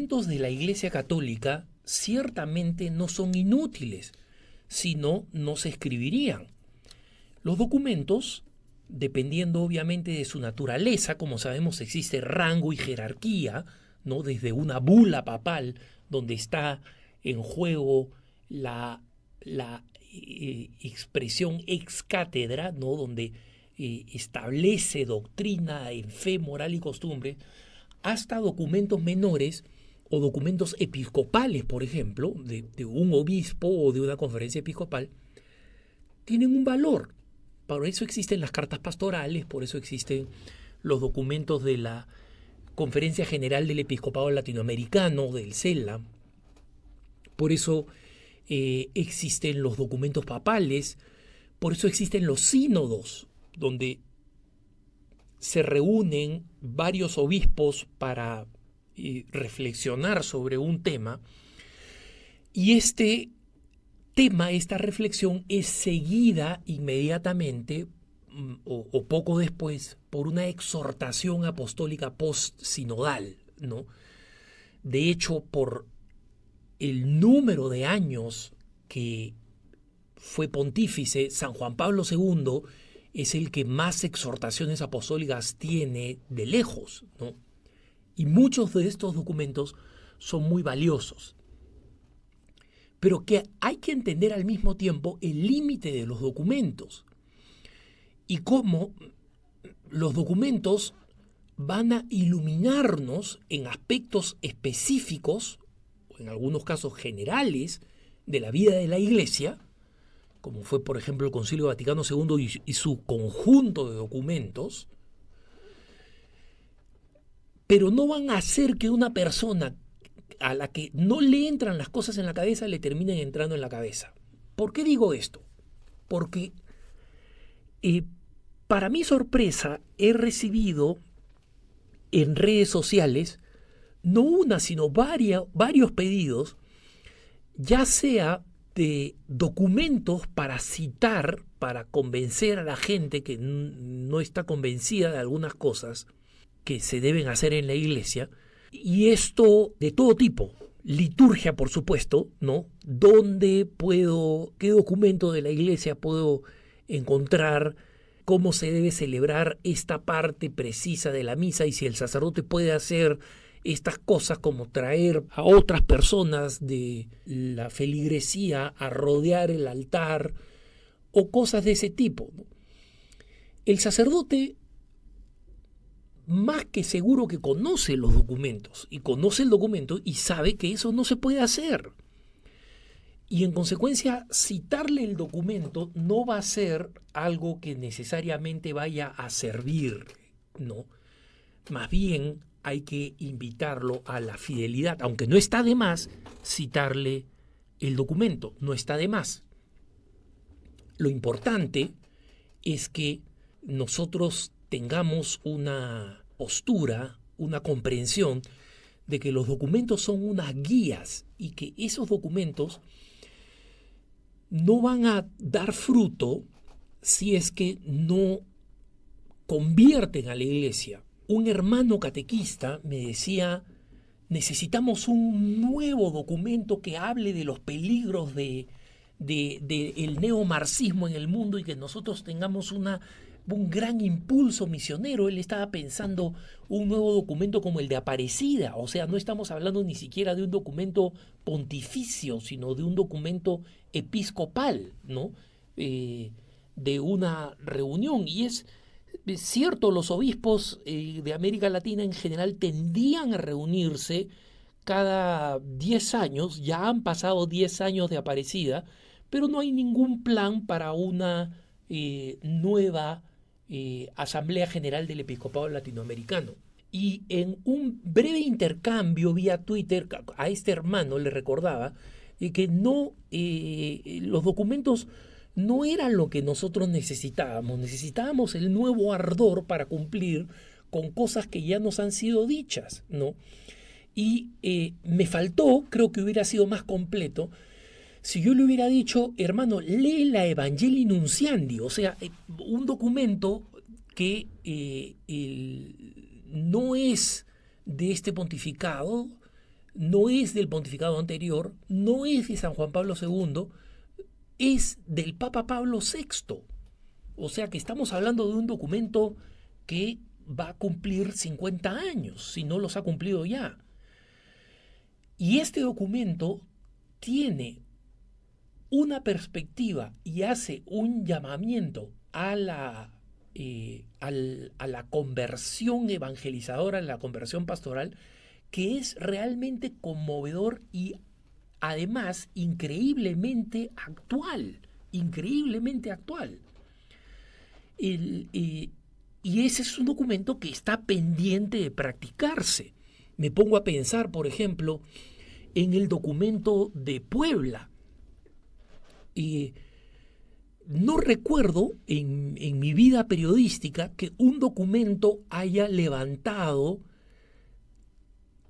documentos de la Iglesia Católica ciertamente no son inútiles, si no, no se escribirían. Los documentos, dependiendo obviamente de su naturaleza, como sabemos existe rango y jerarquía, ¿no? Desde una bula papal, donde está en juego la expresión ex cátedra, ¿no? Donde establece doctrina en fe, moral y costumbre, hasta documentos menores o documentos episcopales, por ejemplo, de un obispo o de una conferencia episcopal, tienen un valor. Por eso existen las cartas pastorales, por eso existen los documentos de la Conferencia General del Episcopado Latinoamericano, del CELA, por eso existen los documentos papales, por eso existen los sínodos, donde se reúnen varios obispos para reflexionar sobre un tema, y este tema, esta reflexión es seguida inmediatamente o poco después por una exhortación apostólica post-sinodal, ¿no? De hecho, por el número de años que fue pontífice, San Juan Pablo II es el que más exhortaciones apostólicas tiene de lejos, ¿no? Y muchos de estos documentos son muy valiosos. Pero que hay que entender al mismo tiempo el límite de los documentos y cómo los documentos van a iluminarnos en aspectos específicos, o en algunos casos generales, de la vida de la Iglesia, como fue por ejemplo el Concilio Vaticano II y su conjunto de documentos, pero no van a hacer que una persona a la que no le entran las cosas en la cabeza le terminen entrando en la cabeza. ¿Por qué digo esto? Porque para mi sorpresa he recibido en redes sociales no una sino varios pedidos, ya sea de documentos para citar, para convencer a la gente que no está convencida de algunas cosas que se deben hacer en la iglesia, y esto de todo tipo. Liturgia, por supuesto, ¿no? ¿Qué documento de la iglesia puedo encontrar? ¿Cómo se debe celebrar esta parte precisa de la misa? Y si el sacerdote puede hacer estas cosas como traer a otras personas de la feligresía a rodear el altar o cosas de ese tipo, ¿no? El sacerdote más que seguro que conoce los documentos y conoce el documento y sabe que eso no se puede hacer. Y en consecuencia, citarle el documento no va a ser algo que necesariamente vaya a servir, ¿no? Más bien hay que invitarlo a la fidelidad, aunque no está de más citarle el documento, no está de más. Lo importante es que nosotros tengamos una postura, una comprensión de que los documentos son unas guías y que esos documentos no van a dar fruto si es que no convierten a la iglesia. Un hermano catequista me decía, necesitamos un nuevo documento que hable de los peligros del neomarxismo en el mundo y que nosotros tengamos un gran impulso misionero. Él estaba pensando un nuevo documento como el de Aparecida, o sea, no estamos hablando ni siquiera de un documento pontificio, sino de un documento episcopal, ¿no? De una reunión. Y es cierto, los obispos de América Latina en general tendían a reunirse cada 10 años, ya han pasado 10 años de Aparecida, pero no hay ningún plan para una nueva Asamblea General del Episcopado Latinoamericano. Y en un breve intercambio vía Twitter a este hermano le recordaba que los documentos no eran lo que nosotros necesitábamos el nuevo ardor para cumplir con cosas que ya nos han sido dichas, ¿no? Y me faltó, creo que hubiera sido más completo, si yo le hubiera dicho, hermano, lee la Evangelii Nunciandi, o sea, un documento que no es de este pontificado, no es del pontificado anterior, no es de San Juan Pablo II, es del Papa Pablo VI. O sea que estamos hablando de un documento que va a cumplir 50 años, si no los ha cumplido ya. Y este documento tiene una perspectiva y hace un llamamiento a la conversión evangelizadora, a la conversión pastoral, que es realmente conmovedor y además increíblemente actual, increíblemente actual. Y ese es un documento que está pendiente de practicarse. Me pongo a pensar, por ejemplo, en el documento de Puebla. No recuerdo en mi vida periodística que un documento haya levantado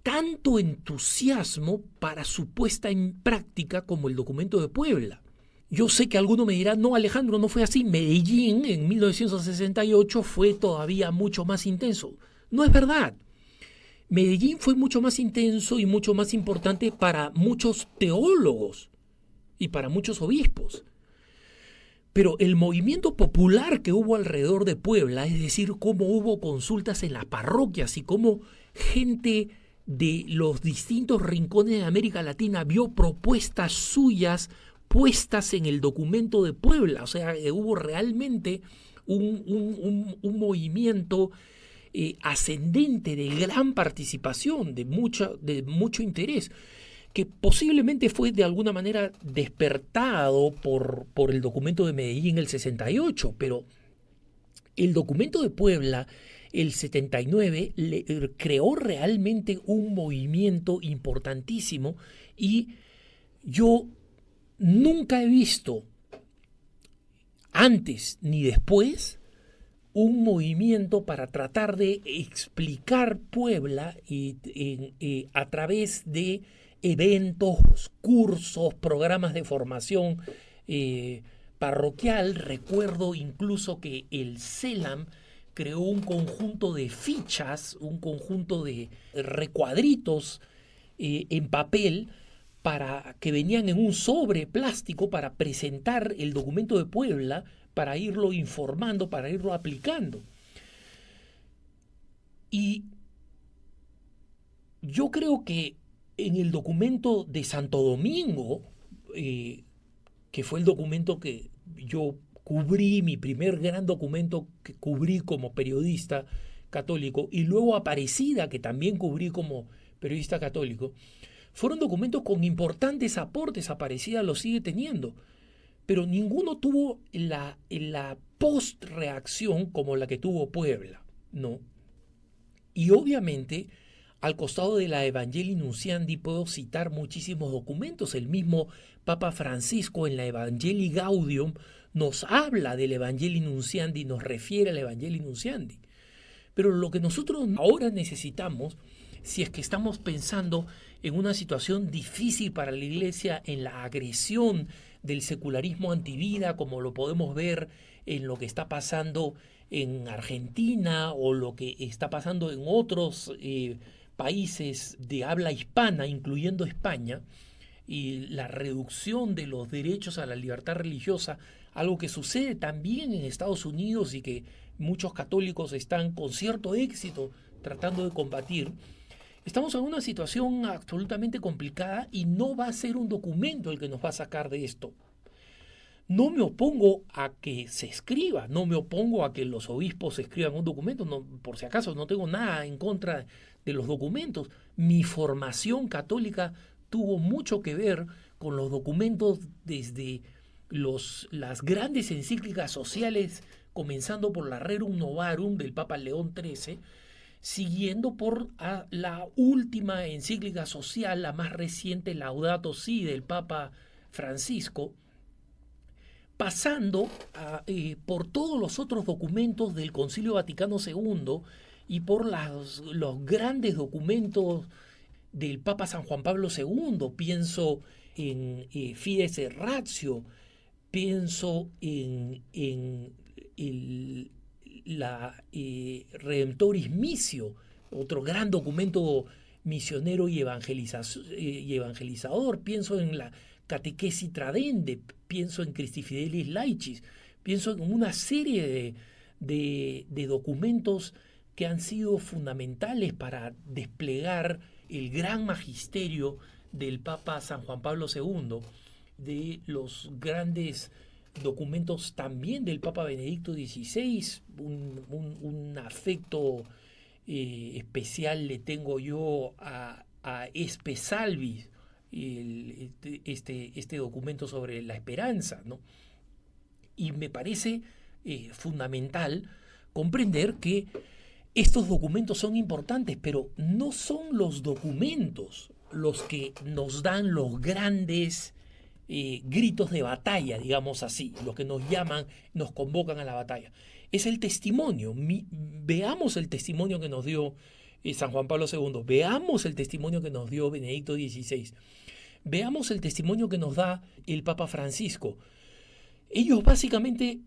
tanto entusiasmo para su puesta en práctica como el documento de Puebla. Yo sé que alguno me dirá, no, Alejandro, no fue así. Medellín en 1968 fue todavía mucho más intenso. No es verdad. Medellín fue mucho más intenso y mucho más importante para muchos teólogos y para muchos obispos. Pero el movimiento popular que hubo alrededor de Puebla, es decir, cómo hubo consultas en las parroquias y cómo gente de los distintos rincones de América Latina vio propuestas suyas puestas en el documento de Puebla. O sea, hubo realmente un movimiento ascendente de gran participación, de mucho interés, que posiblemente fue de alguna manera despertado por el documento de Medellín el 68, pero el documento de Puebla el 79 creó realmente un movimiento importantísimo y yo nunca he visto antes ni después un movimiento para tratar de explicar Puebla a través de eventos, cursos, programas de formación parroquial. Recuerdo incluso que el CELAM creó un conjunto de fichas, un conjunto de recuadritos en papel para que venían en un sobre plástico para presentar el documento de Puebla, para irlo informando, para irlo aplicando. Y yo creo que en el documento de Santo Domingo, que fue el documento que yo cubrí, mi primer gran documento que cubrí como periodista católico, y luego Aparecida, que también cubrí como periodista católico, fueron documentos con importantes aportes. Aparecida lo sigue teniendo, pero ninguno tuvo la post-reacción como la que tuvo Puebla, ¿no? Y obviamente, al costado de la Evangelii Nunciandi puedo citar muchísimos documentos. El mismo Papa Francisco en la Evangelii Gaudium nos habla del Evangelii Nunciandi, nos refiere al Evangelii Nunciandi. Pero lo que nosotros ahora necesitamos, si es que estamos pensando en una situación difícil para la Iglesia, en la agresión del secularismo antivida, como lo podemos ver en lo que está pasando en Argentina o lo que está pasando en otros países de habla hispana, incluyendo España, y la reducción de los derechos a la libertad religiosa, algo que sucede también en Estados Unidos y que muchos católicos están con cierto éxito tratando de combatir. Estamos en una situación absolutamente complicada y no va a ser un documento el que nos va a sacar de esto. No me opongo a que se escriba, no me opongo a que los obispos escriban un documento, no, por si acaso no tengo nada en contra de los documentos. Mi formación católica tuvo mucho que ver con los documentos desde las grandes encíclicas sociales, comenzando por la Rerum Novarum del Papa León XIII, siguiendo por la última encíclica social, la más reciente, Laudato Si, del Papa Francisco, pasando por todos los otros documentos del Concilio Vaticano II y por los grandes documentos del Papa San Juan Pablo II. Pienso en Fides et Ratio, pienso en la Redemptoris Missio, otro gran documento misionero y evangelizador, pienso en la catequesis tradende, pienso en Christi Fidelis Laicis, pienso en una serie de documentos que han sido fundamentales para desplegar el gran magisterio del Papa San Juan Pablo II, de los grandes documentos también del Papa Benedicto XVI, un afecto especial le tengo yo a Espe Salvi, este documento sobre la esperanza, ¿no? Y me parece fundamental comprender que estos documentos son importantes, pero no son los documentos los que nos dan los grandes gritos de batalla, digamos así, los que nos llaman, nos convocan a la batalla. Es el testimonio. Veamos el testimonio que nos dio San Juan Pablo II, veamos el testimonio que nos dio Benedicto XVI, veamos el testimonio que nos da el Papa Francisco. Ellos básicamente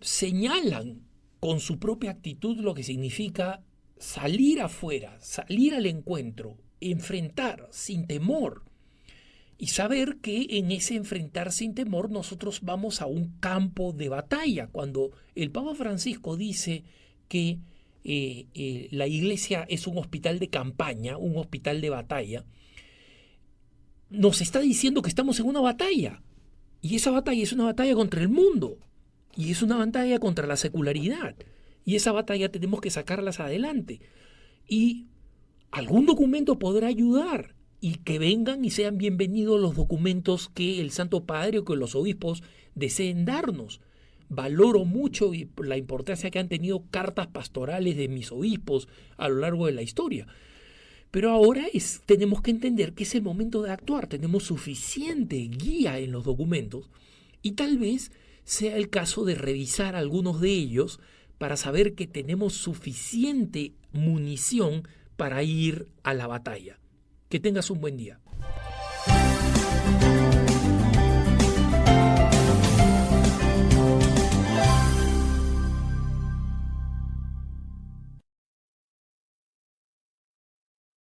señalan con su propia actitud lo que significa salir afuera, salir al encuentro, enfrentar sin temor y saber que en ese enfrentar sin temor nosotros vamos a un campo de batalla. Cuando el Papa Francisco dice que la iglesia es un hospital de campaña, un hospital de batalla, nos está diciendo que estamos en una batalla. Y esa batalla es una batalla contra el mundo. Y es una batalla contra la secularidad. Y esa batalla tenemos que sacarlas adelante. Y algún documento podrá ayudar. Y que vengan y sean bienvenidos los documentos que el Santo Padre o que los obispos deseen darnos. Valoro mucho la importancia que han tenido cartas pastorales de mis obispos a lo largo de la historia. Pero ahora tenemos que entender que es el momento de actuar. Tenemos suficiente guía en los documentos y tal vez sea el caso de revisar algunos de ellos para saber que tenemos suficiente munición para ir a la batalla. Que tengas un buen día.